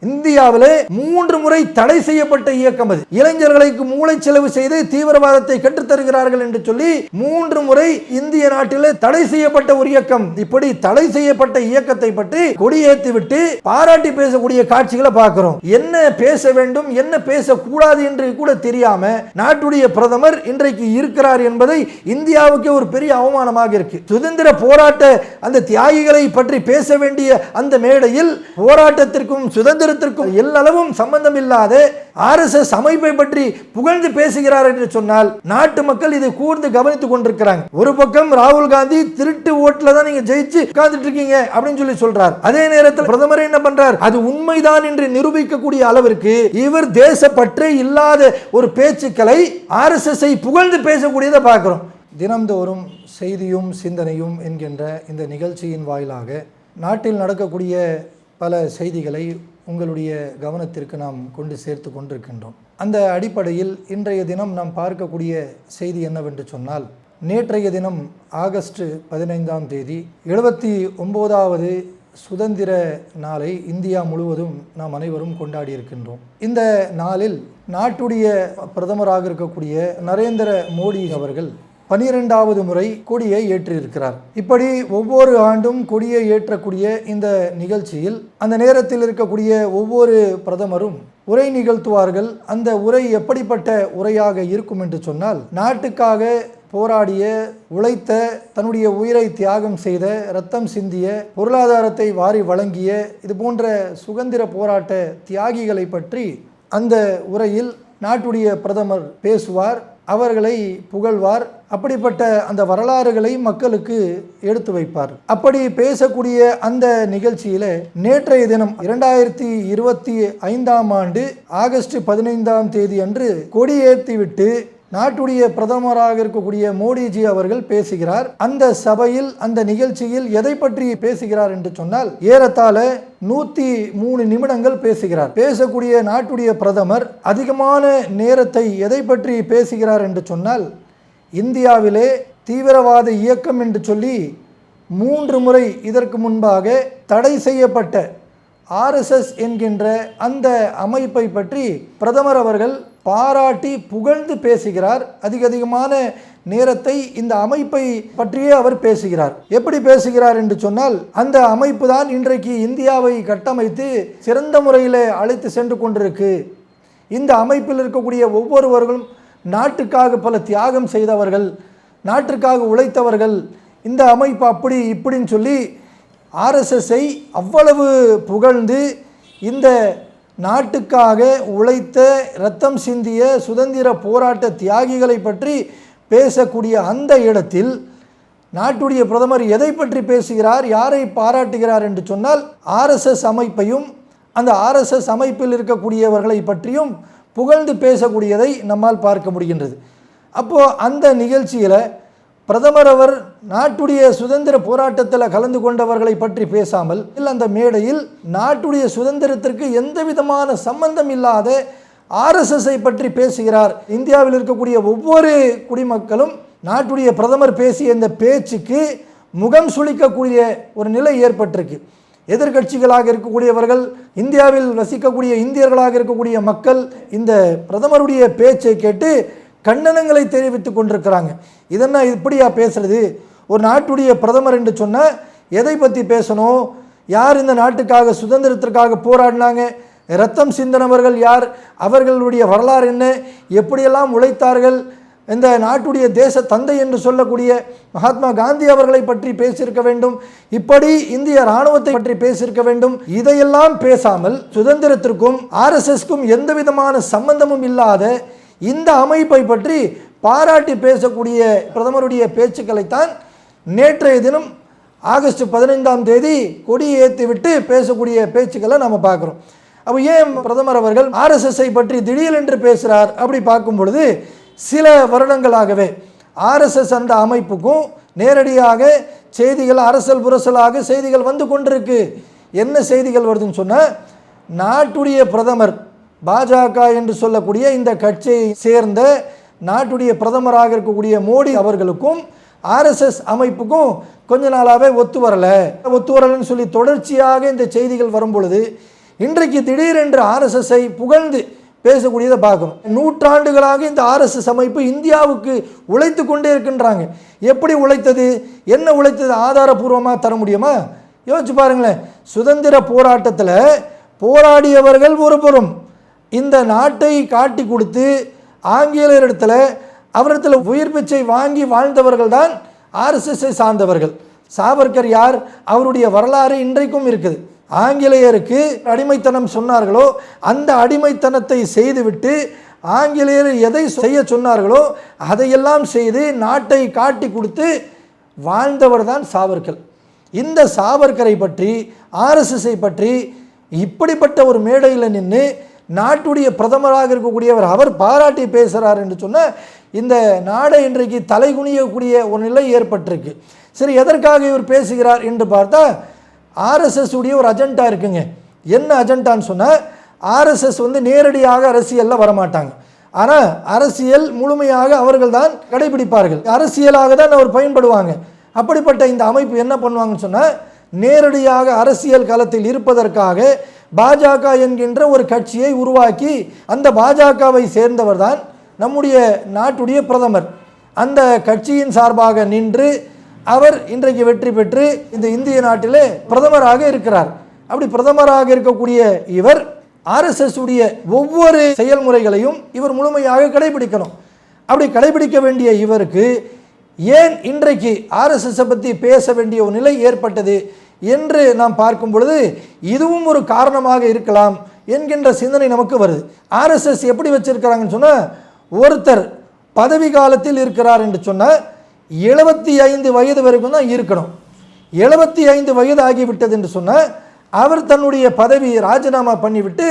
இந்தியாவிலே 3 முறை தடை செய்யப்பட்ட இயக்கம் அது. இளைஞர்களுக்கு மூளை செலவு செய்து தீவிரவாதத்தை கற்றுத்தருகிறார்கள் என்று சொல்லி 3 முறை இந்திய நாட்டிலே தடை செய்யப்பட்ட ஒரு இயக்கம். இப்படி தடை செய்யப்பட்ட இயக்கத்தை பற்றி கொடியேற்றி விட்டு பாராட்டி பேசக்கூடிய காட்சிகளை பார்க்கிறோம். என்ன பேச வேண்டும் என்ன பேசக்கூடாது என்று கூட தெரியாம நாட்டுடைய பிரதமர் இன்றைக்கு இருக்கிறார் என்பதை இந்தியாவுக்கு ஒரு பெரிய அவமானமாக இருக்கு. சுதந்திர போராட்ட அந்த தியாகிகளை பற்றி பேச வேண்டிய அந்த மேடையில் போராட்டத்திற்கும் சுதந்திரத்திற்கும் எல்லளவும் சம்பந்தம் இல்லாத RSS அமைப்பை பற்றி புகழ்ந்து பேசுகிறார் என்று சொன்னால் நாட்டு மக்கள் இதை கூர்ந்து கவனித்துக் கொண்டிருக்கிறாங்க. ஒரு பக்கம் ராகுல் காந்தி திருட்டு ஓட்டுல தான் நீங்க ஜெயிச்சு உட்கார்ந்துட்டு இருக்கீங்க அப்படின்னு சொல்லி சொல்றார். அதே நேரத்தில் பிரதமர் என்ன பண்றார்? அது உண்மைதான் என்று நிரூபிக்கக்கூடிய அளவிற்கு இவர் தேசப்பற்றே இல்லாத ஒரு பேச்சுக்களை RSS புகழ்ந்து பேசக்கூடியதை பார்க்கிறோம். தினம்தோறும் செய்தியும் சிந்தனையும் என்கின்ற இந்த நிகழ்ச்சியின் வாயிலாக நாட்டில் நடக்கக்கூடிய பல செய்திகளை உங்களுடைய கவனத்திற்கு நாம் கொண்டு சேர்த்து கொண்டிருக்கின்றோம். அந்த அடிப்படையில் இன்றைய தினம் நாம் பார்க்கக்கூடிய செய்தி என்னவென்று சொன்னால், நேற்றைய தினம் ஆகஸ்ட் 15ஆம் தேதி 79வது சுதந்திர நாளை இந்தியா முழுவதும் நாம் அனைவரும் கொண்டாடி இருக்கின்றோம். இந்த நாளில் நாட்டுடைய பிரதமராக இருக்கக்கூடிய நரேந்திர மோடி அவர்கள் 12வது முறை கொடியை ஏற்றிருக்கிறார். இப்படி ஒவ்வொரு ஆண்டும் கொடியை ஏற்றக்கூடிய இந்த நிகழ்ச்சியில் அந்த நேரத்தில் இருக்கக்கூடிய ஒவ்வொரு பிரதமரும் உரை நிகழ்த்துவார்கள். அந்த உரை எப்படிப்பட்ட உரையாக இருக்கும் என்று சொன்னால், நாட்டுக்காக போராடிய, உழைத்த, தன்னுடைய உயிரை தியாகம் செய்த, இரத்தம் சிந்திய, பொருளாதாரத்தை வாரி வழங்கிய இது போன்ற சுதந்திர போராட்ட தியாகிகளை பற்றி அந்த உரையில் நாட்டுடைய பிரதமர் பேசுவார், அவர்களை புகழ்வார். அப்படிப்பட்ட அந்த வரலாறுகளை மக்களுக்கு எடுத்து வைப்பார். அப்படி பேசக்கூடிய அந்த நிகழ்ச்சியில நேற்றைய தினம் 2025ஆம் ஆண்டு ஆகஸ்ட் 15ஆம் தேதி அன்று கொடியேற்றிவிட்டு நாட்டுடைய பிரதமராக இருக்கக்கூடிய மோடிஜி அவர்கள் பேசுகிறார். அந்த சபையில் அந்த நிகழ்ச்சியில் எதை பற்றி பேசுகிறார் என்று சொன்னால், ஏறத்தாழ 103 நிமிடங்கள் பேசுகிறார். பேசக்கூடிய நாட்டுடைய பிரதமர் அதிகமான நேரத்தை எதை பற்றி பேசுகிறார் என்று சொன்னால், இந்தியாவிலே தீவிரவாத இயக்கம் என்று சொல்லி 3 முறை இதற்கு முன்பாக தடை செய்யப்பட்ட RSS என்கின்ற அந்த அமைப்பை பற்றி பிரதமர் அவர்கள் பாராட்டி புகழ்ந்து பேசுகிறார். அதிகமான நேரத்தை இந்த அமைப்பை பற்றியே அவர் பேசுகிறார். எப்படி பேசுகிறார் என்று சொன்னால், அந்த அமைப்பு தான் இன்றைக்கு இந்தியாவை கட்டமைத்து சிறந்த முறையில் அழைத்து சென்று கொண்டிருக்கு. இந்த அமைப்பில் இருக்கக்கூடிய ஒவ்வொருவர்களும் நாட்டுக்காக பல தியாகம் செய்தவர்கள், நாட்டுக்காக உழைத்தவர்கள். இந்த அமைப்பு அப்படி இப்படின்னு சொல்லி RSSஐ அவ்வளவு புகழ்ந்து இந்த நாட்டுக்காக உழைத்த, இரத்தம் சிந்திய சுதந்திர போராட்ட தியாகிகளை பற்றி பேசக்கூடிய அந்த இடத்தில் நாட்டுடைய பிரதமர் எதை பற்றி பேசுகிறார், யாரை பாராட்டுகிறார் என்று சொன்னால், RSS அமைப்பையும் அந்த RSS அமைப்பில் இருக்கக்கூடியவர்களை பற்றியும் புகழ்ந்து பேசக்கூடியதை நம்மால் பார்க்க முடிகின்றது. அப்போது அந்த நிகழ்ச்சியில் பிரதமர் அவர் நாட்டுடைய சுதந்திர போராட்டத்தில் கலந்து கொண்டவர்களை பற்றி பேசாமல், அந்த மேடையில் நாட்டுடைய சுதந்திரத்திற்கு எந்த விதமான சம்பந்தம் இல்லாத RSSஐ பற்றி பேசுகிறார். இந்தியாவில் இருக்கக்கூடிய ஒவ்வொரு குடிமக்களும் நாட்டுடைய பிரதமர் பேசிய இந்த பேச்சுக்கு முகம் சுளிக்கக்கூடிய ஒரு நிலை ஏற்பட்டிருக்கு. எதிர்கட்சிகளாக இருக்கக்கூடியவர்கள், இந்தியாவில் வசிக்கக்கூடிய இந்தியர்களாக இருக்கக்கூடிய மக்கள் இந்த பிரதமருடைய பேச்சை கேட்டு கண்டனங்களை தெரிவித்துக் கொண்டிருக்கிறாங்க. இதென்ன இப்படியா பேசுறது? ஒரு நாட்டுடைய பிரதமர் என்று சொன்னால் எதை பற்றி பேசணும்? யார் இந்த நாட்டுக்காக சுதந்திரத்திற்காக போராடினாங்க? இரத்தம் சிந்தினவர்கள் யார்? அவர்களுடைய வரலாறு என்ன? எப்படியெல்லாம் உழைத்தார்கள்? இந்த நாட்டுடைய தேச தந்தை என்று சொல்லக்கூடிய மகாத்மா காந்தி அவர்களை பற்றி பேசியிருக்க வேண்டும். இப்படி இந்திய இராணுவத்தை பற்றி பேசியிருக்க வேண்டும். இதையெல்லாம் பேசாமல் சுதந்திரத்திற்கும் RSSக்கும் எந்த விதமான சம்பந்தமும் இல்லாத இந்த அமைப்பை பற்றி பாராட்டி பேசக்கூடிய பிரதமருடைய பேச்சுக்களைத்தான் நேற்றைய தினம் ஆகஸ்ட் 15ஆம் தேதி கொடியேற்றி விட்டு பேசக்கூடிய பேச்சுக்களை நம்ம பார்க்குறோம். அப்போ ஏன் பிரதமர் அவர்கள் RSSஐ பற்றி திடீரென்று பேசுகிறார்? அப்படி பார்க்கும் பொழுது சில வருடங்களாகவே RSS அந்த அமைப்புக்கும் நேரடியாக செய்திகள் அரசல் புரசலாக செய்திகள் வந்து கொண்டிருக்கு. என்ன செய்திகள் வருதுன்னு சொன்னால், நாட்டுடைய பிரதமர் பாஜக என்று சொல்லக்கூடிய இந்த கட்சியை சேர்ந்த நாட்டுடைய பிரதமராக இருக்கக்கூடிய மோடி அவர்களுக்கும் RSS அமைப்புக்கும் கொஞ்ச நாளாகவே ஒத்து வரலைன்னு சொல்லி தொடர்ச்சியாக இந்த செய்திகள் வரும் பொழுது இன்றைக்கு திடீரென்று ஆர்எஸ்எஸ்ஸை புகழ்ந்து பேசக்கூடியதை பார்க்கணும். நூற்றாண்டுகளாக இந்த ஆர்எஸ்எஸ் அமைப்பு இந்தியாவுக்கு உழைத்து கொண்டே இருக்கின்றாங்க. எப்படி உழைத்தது, என்ன உழைத்தது, ஆதாரபூர்வமாக தர முடியுமா? யோசிச்சு பாருங்களேன். சுதந்திர போராட்டத்தில் போராடியவர்கள் ஒருபுறம், இந்த நாட்டை காட்டி கொடுத்து ஆங்கிலேயரிடத்தில் அவரிடத்தில் உயிர் பிச்சை வாங்கி வாழ்ந்தவர்கள் தான் ஆர்எஸ்எஸ்ஸை சார்ந்தவர்கள். சாவர்கர் யார், அவருடைய வரலாறு இன்றைக்கும் இருக்குது. ஆங்கிலேயருக்கு அடிமைத்தனம் சொன்னார்களோ அந்த அடிமைத்தனத்தை செய்துவிட்டு ஆங்கிலேயர் எதை செய்ய சொன்னார்களோ அதையெல்லாம் செய்து நாட்டை காட்டி கொடுத்து வாழ்ந்தவர் தான் சாவர்கர். இந்த சாவர்கரை பற்றி, ஆர்எஸ்எஸ்ஸை பற்றி இப்படிப்பட்ட ஒரு மேடையில் நின்று நாட்டுடைய பிரதமராக இருக்கக்கூடியவர் அவர் பாராட்டி பேசுகிறார் என்று சொன்னால் இந்த நாடை இன்றைக்கு தலைகுனியக்கூடிய ஒரு நிலை ஏற்பட்டிருக்கு. சரி, எதற்காக இவர் பேசுகிறார் என்று பார்த்தா ஆர்எஸ்எஸ் உடைய ஒரு அஜெண்டா இருக்குங்க. என்ன அஜெண்டான்னு சொன்னால், ஆர்எஸ்எஸ் நேரடியாக அரசியலில் வரமாட்டாங்க. ஆனால் அரசியல் முழுமையாக அவர்கள் தான் கடைபிடிப்பார்கள். அரசியலாக தான் அவர் பயன்படுவாங்க. அப்படிப்பட்ட இந்த அமைப்பு என்ன பண்ணுவாங்கன்னு சொன்னால், நேரடியாக அரசியல் களத்தில் இருப்பதற்காக பாஜக என்கின்ற ஒரு கட்சியை உருவாக்கி அந்த பாஜகவை சேர்ந்தவர் தான் நம்முடைய நாட்டுடைய பிரதமர். அந்த கட்சியின் சார்பாக நின்று அவர் இன்றைக்கு வெற்றி பெற்று இந்த இந்திய நாட்டிலே பிரதமராக இருக்கிறார். அப்படி பிரதமராக இருக்கக்கூடிய இவர் ஆர்எஸ்எஸ் உடைய ஒவ்வொரு செயல்முறைகளையும் இவர் முழுமையாக கடைபிடிக்கணும். அப்படி கடைபிடிக்க வேண்டிய இவருக்கு ஏன் இன்றைக்கு ஆர்எஸ்எஸ் பற்றி பேச வேண்டிய ஒரு நிலை ஏற்பட்டது என்று நாம் பார்க்கும் பொழுது இதுவும் ஒரு காரணமாக இருக்கலாம் என்கின்ற சிந்தனை நமக்கு வருது. ஆர்எஸ்எஸ் எப்படி வச்சிருக்கிறாங்கன்னு சொன்னால், ஒருத்தர் பதவி காலத்தில் இருக்கிறார் என்று சொன்னால் 75 வயது வரைக்கும் தான் இருக்கணும். 75 வயது ஆகிவிட்டது என்று சொன்னால் அவர் தன்னுடைய பதவியை ராஜினாமா பண்ணிவிட்டு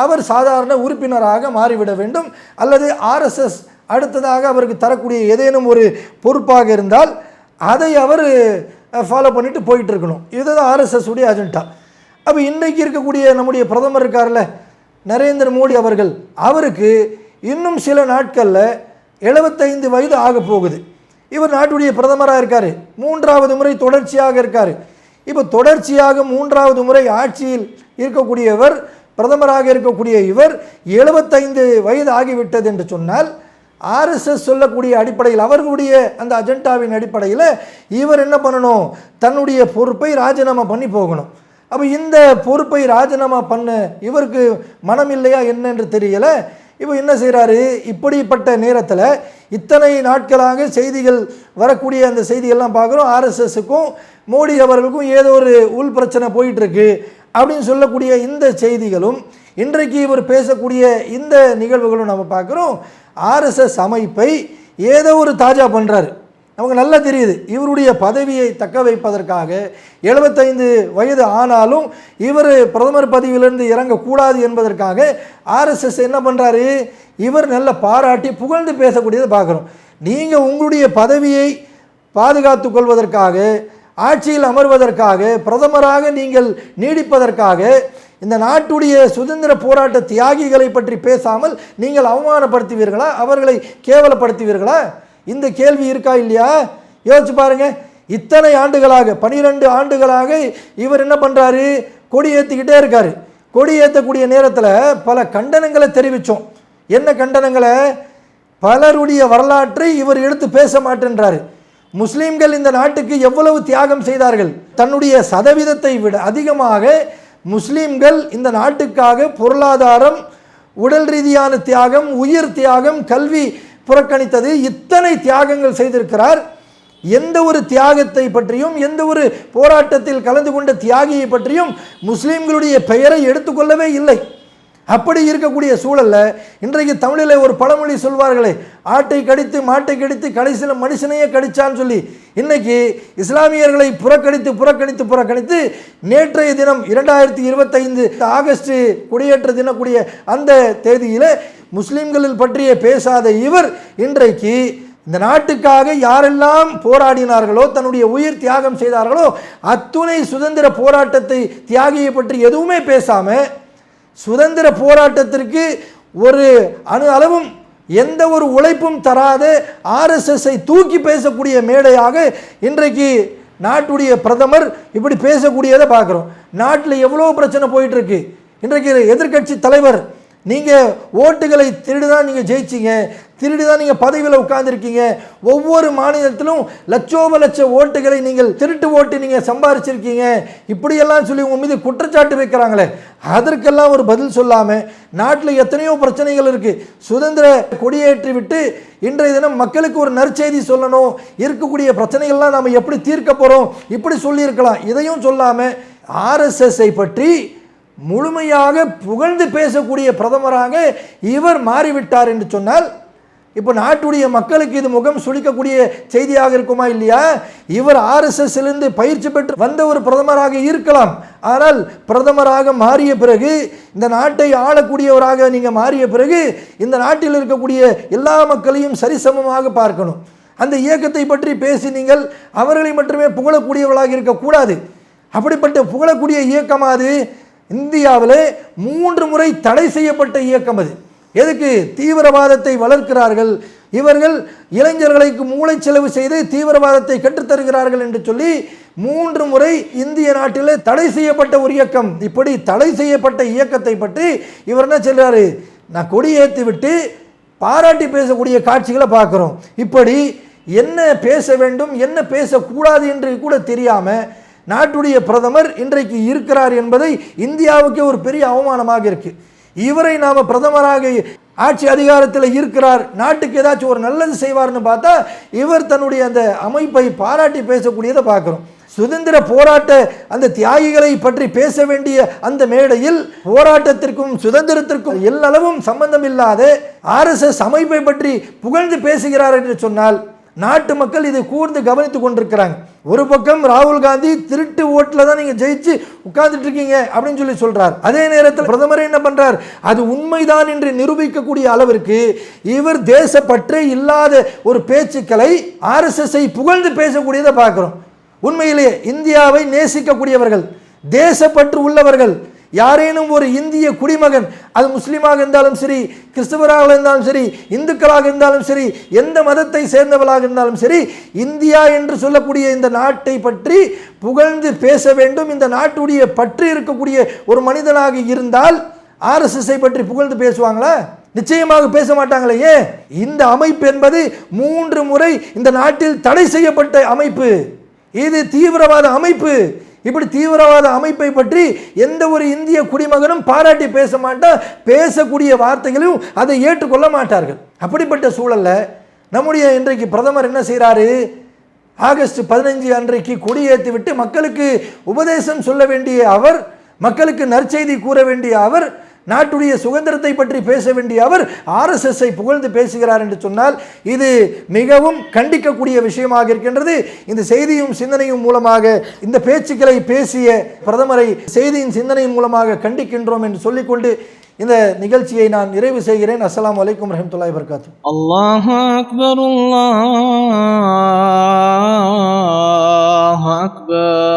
அவர் சாதாரண உறுப்பினராக மாறிவிட வேண்டும். அல்லது ஆர்எஸ்எஸ் அடுத்ததாக அவருக்கு தரக்கூடிய ஏதேனும் ஒரு பொறுப்பாக இருந்தால் அதை அவர் ஃபாலோ பண்ணிட்டு போயிட்டு இருக்கணும். இதுதான் ஆர்எஸ்எஸ் உடைய அஜெண்டா. அப்போ இன்றைக்கு இருக்கக்கூடிய நம்முடைய பிரதமர் இருக்கார்ல நரேந்திர மோடி அவர்கள், அவருக்கு இன்னும் சில நாட்களில் 75 வயது ஆக போகுது. இவர் நாட்டுடைய பிரதமராக இருக்கார், 3வது முறை தொடர்ச்சியாக இருக்கார். இப்போ தொடர்ச்சியாக 3வது முறை ஆட்சியில் இருக்கக்கூடியவர், பிரதமராக இருக்கக்கூடிய இவர் 75 வயது ஆகிவிட்டது என்று சொன்னால் ஆர்எஸ்எஸ் சொல்லக்கூடிய அடிப்படையில், அவர்களுடைய அந்த அஜெண்டாவின் அடிப்படையில் இவர் என்ன பண்ணணும், தன்னுடைய பொறுப்பை ராஜினாமா பண்ணி போகணும். அப்போ இந்த பொறுப்பை ராஜினாமா பண்ண இவருக்கு மனம் இல்லையா என்னென்று தெரியலை. இப்போ என்ன செய்கிறாரு, இப்படிப்பட்ட நேரத்தில் இத்தனை நாட்களாக செய்திகள் வரக்கூடிய அந்த செய்திகள்லாம் பார்க்குறோம், ஆர்எஸ்எஸ்ஸுக்கும் மோடி அவர்களுக்கும் ஏதோ ஒரு உள் பிரச்சனை போயிட்டுருக்கு அப்படின்னு சொல்லக்கூடிய இந்த செய்திகளும் இன்றைக்கு இவர் பேசக்கூடிய இந்த நிகழ்வுகளும் நம்ம பார்க்குறோம். ஆர்எஸ்எஸ் அமைப்பை ஏதோ ஒரு தாஜா பண்ணுறாரு. நமக்கு நல்லா தெரியுது, இவருடைய பதவியை தக்க வைப்பதற்காக 75 வயது ஆனாலும் இவர் பிரதமர் பதவியிலிருந்து இறங்கக்கூடாது என்பதற்காக ஆர்எஸ்எஸ் என்ன பண்ணுறாரு, இவர் நல்ல பாராட்டி புகழ்ந்து பேசக்கூடியதை பார்க்குறோம். நீங்கள் உங்களுடைய பதவியை பாதுகாத்து கொள்வதற்காக, ஆட்சியில் அமர்வதற்காக, பிரதமராக நீங்கள் நீடிப்பதற்காக இந்த நாட்டுடைய சுதந்திர போராட்ட தியாகிகளை பற்றி பேசாமல் நீங்கள் அவமானப்படுத்துவீர்களா, அவர்களை கேவலப்படுத்துவீர்களா? இந்த கேள்வி இருக்கா இல்லையா? யோசிச்சு பாருங்க. இத்தனை ஆண்டுகளாக 12 ஆண்டுகளாக இவர் என்ன பண்ணுறாரு, கொடி ஏற்றிக்கிட்டே இருக்காரு. கொடி ஏற்றக்கூடிய நேரத்தில் பல கண்டனங்களை தெரிவித்தோம். என்ன கண்டனங்களை? பலருடைய வரலாற்றை இவர் எடுத்து பேச மாட்டேன்றாரு. முஸ்லீம்கள் இந்த நாட்டுக்கு எவ்வளவு தியாகம் செய்தார்கள், தன்னுடைய சதவீதத்தை விட அதிகமாக முஸ்லீம்கள் இந்த நாட்டுக்காக பொருளாதாரம், உடல் ரீதியான தியாகம், உயிர் தியாகம், கல்வி புறக்கணித்தது, இத்தனை தியாகங்கள் செய்திருக்கிறார். எந்த ஒரு தியாகத்தை பற்றியும், எந்த ஒரு போராட்டத்தில் கலந்து கொண்ட தியாகியை பற்றியும் முஸ்லீம்களுடைய பெயரை எடுத்துக்கொள்ளவே இல்லை. அப்படி இருக்கக்கூடிய சூழலில் இன்றைக்கு தமிழில் ஒரு பழமொழி சொல்வார்களே, ஆட்டை கடித்து மாட்டை கடித்து கடைசியில் மனுஷனையே கடிச்சான்னு சொல்லி, இன்னைக்கு இஸ்லாமியர்களை புறக்கணித்து புறக்கணித்து புறக்கணித்து நேற்றைய தினம் 2025 ஆகஸ்ட் குடியேற்ற தினக்கூடிய அந்த தேதியில் முஸ்லீம்களில் பற்றிய பேசாத இவர் இன்றைக்கு இந்த நாட்டுக்காக யாரெல்லாம் போராடினார்களோ, தன்னுடைய உயிர் தியாகம் செய்தார்களோ அத்துணை சுதந்திர போராட்டத்தை தியாகியை பற்றி எதுவுமே பேசாமல், சுதந்திர போராட்டத்திற்கு ஒரு அணு அளவும் எந்த ஒரு உழைப்பும் தராத ஆர்எஸ்எஸ்ஸை தூக்கி பேசக்கூடிய மேடையாக இன்றைக்கு நாட்டுடைய பிரதமர் இப்படி பேசக்கூடியதை பார்க்குறோம். நாட்டில் எவ்வளோ பிரச்சனை போயிட்டுருக்கு. இன்றைக்கு எதிர்க்கட்சி தலைவர், நீங்கள் ஓட்டுகளை திருடுதான் நீங்கள் ஜெயிச்சிங்க, திருடுதான் நீங்கள் பதவியில் உட்கார்ந்துருக்கீங்க, ஒவ்வொரு மாநிலத்திலும் லட்சோப லட்ச ஓட்டுகளை நீங்கள் திருட்டு ஓட்டு நீங்கள் சம்பாரிச்சிருக்கீங்க, இப்படியெல்லாம் சொல்லி உங்கள் மீது குற்றச்சாட்டு வைக்கிறாங்களே, அதற்கெல்லாம் ஒரு பதில் சொல்லாமல் நாட்டில் எத்தனையோ பிரச்சனைகள் இருக்குது, சுதந்திர கொடியேற்றி விட்டு இன்றைய தினம் மக்களுக்கு ஒரு நற்செய்தி சொல்லணும், இருக்கக்கூடிய பிரச்சனைகள்லாம் நாம் எப்படி தீர்க்க போகிறோம் இப்படி சொல்லியிருக்கலாம். இதையும் சொல்லாமல் ஆர்எஸ்எஸ்ஐ பற்றி முழுமையாக புகழ்ந்து பேசக்கூடிய பிரதமராக இவர் மாறிவிட்டார் என்று சொன்னால், இப்போ நாட்டுடைய மக்களுக்கு இது முகம் சுளிக்கக்கூடிய செய்தியாக இருக்குமா இல்லையா? இவர் ஆர்எஸ்எஸ்லிருந்து பயிற்சி பெற்று வந்த ஒரு பிரதமராக இருக்கலாம், ஆனால் பிரதமராக மாறிய பிறகு, இந்த நாட்டை ஆளக்கூடியவராக நீங்கள் மாறிய பிறகு, இந்த நாட்டில் இருக்கக்கூடிய எல்லா மக்களையும் சரிசமமாக பார்க்கணும். அந்த இயக்கத்தை பற்றி பேசி நீங்கள் அவர்களை மட்டுமே புகழக்கூடியவர்களாக இருக்கக்கூடாது. அப்படிப்பட்ட புகழக்கூடிய இயக்கம் அது இந்தியாவில் 3 முறை தடை செய்யப்பட்ட இயக்கம். அது எதுக்கு? தீவிரவாதத்தை வளர்க்கிறார்கள் இவர்கள், இளைஞர்களுக்கு மூளை செலவு செய்து தீவிரவாதத்தை கற்றுத்தருகிறார்கள் என்று சொல்லி 3 முறை இந்திய நாட்டில் தடை செய்யப்பட்ட ஒரு இயக்கம். இப்படி தடை செய்யப்பட்ட இயக்கத்தை பற்றி இவர் என்ன சொல்றாரு? நான் கொடி ஏற்றி விட்டு பாராட்டி பேசக்கூடிய காட்சிகளை பார்க்குறோம். இப்படி என்ன பேச வேண்டும் என்ன பேசக்கூடாது என்று கூட தெரியாமல் நாட்டுடைய பிரதமர் இன்றைக்கு இருக்கிறார் என்பதை இந்தியாவுக்கே ஒரு பெரிய அவமானமாக இருக்கு. இவரை நாம பிரதமராக ஆட்சி அதிகாரத்தில் இருக்கிறார், நாட்டுக்கு ஏதாச்சும் ஒரு நல்லது செய்வார்னு பார்த்தா இவர் தன்னுடைய அந்த அமைப்பை பாராட்டி பேசக்கூடியதை பார்க்கிறோம். சுதந்திர போராட்ட அந்த தியாகிகளை பற்றி பேச வேண்டிய அந்த மேடையில் போராட்டத்திற்கும் சுதந்திரத்திற்கும் எல்லளவும் சம்பந்தம் இல்லாத ஆர்எஸ்எஸ் அமைப்பை பற்றி புகழ்ந்து பேசுகிறார் என்று சொன்னால் நாட்டு மக்கள் இதை கூர்ந்து கவனித்துக் கொண்டிருக்கிறாங்க. ஒரு பக்கம் ராகுல் காந்தி திருட்டு ஓட்டுல தான் நீங்க ஜெயிச்சு உட்கார்ந்துட்டு இருக்கீங்க அப்படின்னு சொல்லி சொல்றார். அதே நேரத்தில் பிரதமர் என்ன பண்றார்? அது உண்மைதான் என்று நிரூபிக்கக்கூடிய அளவிற்கு இவர் தேசப்பற்றே இல்லாத ஒரு பேச்சுக்களை ஆர்எஸ்எஸ்ஐ புகழ்ந்து பேசக்கூடியதை பார்க்கிறோம். உண்மையிலேயே இந்தியாவை நேசிக்கக்கூடியவர்கள், தேசப்பற்று உள்ளவர்கள், யாரேனும் ஒரு இந்திய குடிமகன், அது முஸ்லீமாக இருந்தாலும் சரி, கிறிஸ்தவராக இருந்தாலும் சரி, இந்துக்களாக இருந்தாலும் சரி, எந்த மதத்தை சேர்ந்தவர்களாக இருந்தாலும் சரி, இந்தியா என்று சொல்லக்கூடிய இந்த நாட்டை பற்றி புகழ்ந்து பேச வேண்டும். இந்த நாட்டுடைய பற்று இருக்கக்கூடிய ஒரு மனிதனாக இருந்தால் ஆர்எஸ்எஸ்ஐ பற்றி புகழ்ந்து பேசுவாங்களா? நிச்சயமாக பேச மாட்டாங்களே. இந்த அமைப்பு என்பது 3 முறை இந்த நாட்டில் தடை செய்யப்பட்ட அமைப்பு. இது தீவிரவாத அமைப்பு. இப்படி தீவிரவாத அமைப்பை பற்றி எந்த ஒரு இந்திய குடிமகனும் பாராட்டி பேச மாட்டார், பேசக்கூடிய வார்த்தைகளையும் அதை ஏற்றுக்கொள்ள மாட்டார்கள். அப்படிப்பட்ட சூழல்ல நம்முடைய இன்றைக்கு பிரதமர் என்ன செய்கிறாரு? ஆகஸ்ட் 15 அன்றைக்கு கொடியேற்றி விட்டு மக்களுக்கு உபதேசம் சொல்ல வேண்டிய அவர், மக்களுக்கு நற்செய்தி கூற வேண்டிய அவர், நாட்டுடைய சுதந்திரத்தை பற்றி பேச வேண்டிய அவர் ஆர்எஸ்எஸ்ஐ புகழ்ந்து பேசுகிறார் என்று சொன்னால் இது மிகவும் கண்டிக்கக்கூடிய விஷயமாக இருக்கின்றது. இந்த செய்தியும் சிந்தனையும் மூலமாக இந்த பேச்சுக்களை பேசிய பிரதமரை செய்தியின் சிந்தனையின் மூலமாக கண்டிக்கின்றோம் என்று சொல்லிக்கொண்டு இந்த நிகழ்ச்சியை நான் நிறைவு செய்கிறேன். அஸ்ஸலாமு அலைக்கும் வரஹ்மத்துல்லாஹி வபரகாத்துஹு. அல்லாஹு அக்பர், அல்லாஹு அக்பர்.